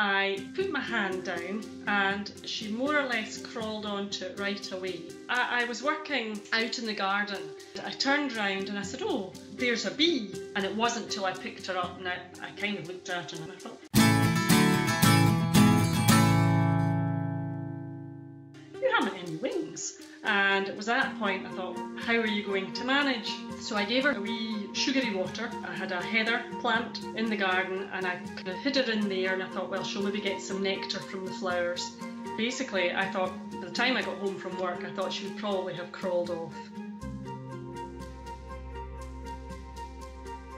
I put my hand down and she more or less crawled onto it right away. I was working out in the garden. I turned round and I said, "Oh, there's a bee." And it wasn't till I picked her up and I kind of looked at her and I thought, "You haven't any wings." And it was at that point I thought, how are you going to manage? So I gave her a wee sugary water. I had a heather plant in the garden and I kind of hid her in there and I thought, well, she'll maybe get some nectar from the flowers. Basically, I thought, by the time I got home from work, I thought she would probably have crawled off.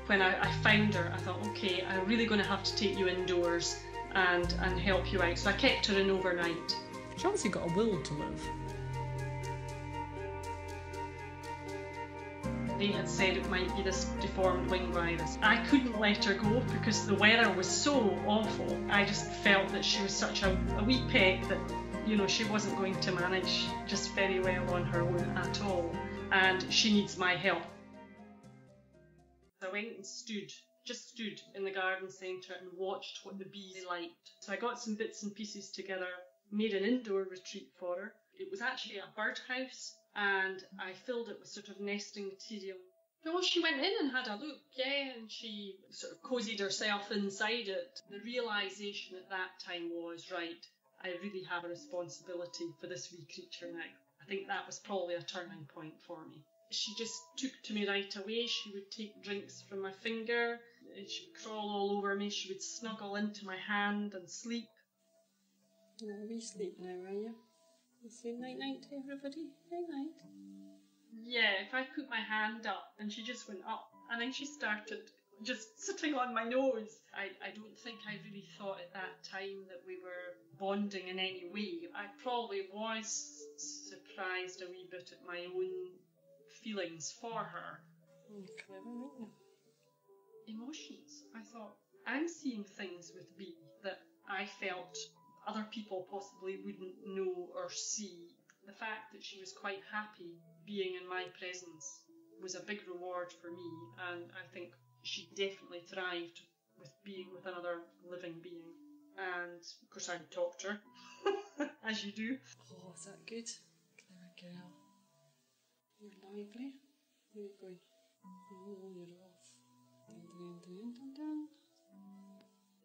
When I found her, I thought, okay, I'm really going to have to take you indoors and help you out. So I kept her in overnight. She's obviously got a will to live. They had said it might be this deformed wing virus. I couldn't let her go because the weather was so awful. I just felt that she was such a wee pet that, you know, she wasn't going to manage just very well on her own at all. And she needs my help. I went and just stood in the garden centre and watched what the bees liked. So I got some bits and pieces together, made an indoor retreat for her. It was actually a birdhouse, and I filled it with sort of nesting material. No, she went in and had a look, yeah, and she sort of cosied herself inside it. The realisation at that time was, right, I really have a responsibility for this wee creature now. I think that was probably a turning point for me. She just took to me right away. She would take drinks from my finger, she would crawl all over me, she would snuggle into my hand and sleep. No, we sleep now, are you? You say night-night to everybody? Night-night. Yeah, if I put my hand up and she just went up and then she started just sitting on my nose. I don't think I really thought at that time that we were bonding in any way. I probably was surprised a wee bit at my own feelings for her. Clever, aren't you? Emotions. I thought, I'm seeing things with B that I felt other people possibly wouldn't know or see. The fact that she was quite happy being in my presence was a big reward for me, and I think she definitely thrived with being with another living being. And of course I talked to her, as you do. Oh, is that good? Clever girl. You're lively. Where are you going? Oh, you're off. Dun, dun, dun, dun, dun.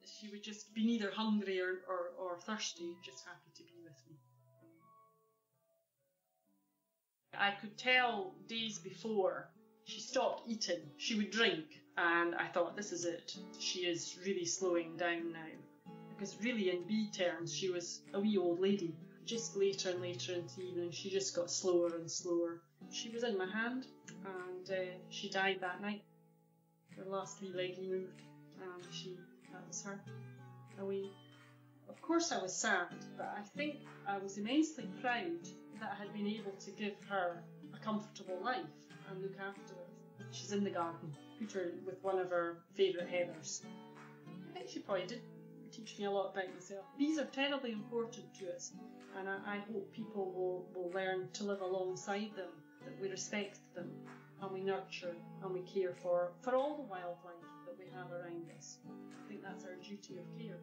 She would just be neither hungry or thirsty, just happy to be with me. I could tell days before she stopped eating. She would drink, and I thought, this is it. She is really slowing down now. Because really, in bee terms, she was a wee old lady. Just later and later into the evening, she just got slower and slower. She was in my hand, and she died that night. Her last wee leggy moved, and that was her, away. Of course I was sad, but I think I was immensely proud that I had been able to give her a comfortable life and look after her. She's in the garden. Put her with one of her favourite heathers. I think she probably did teach me a lot about myself. Bees are terribly important to us, and I hope people will learn to live alongside them, that we respect them and we nurture and we care for all the wildlife that we have around us. I think that's our duty of care.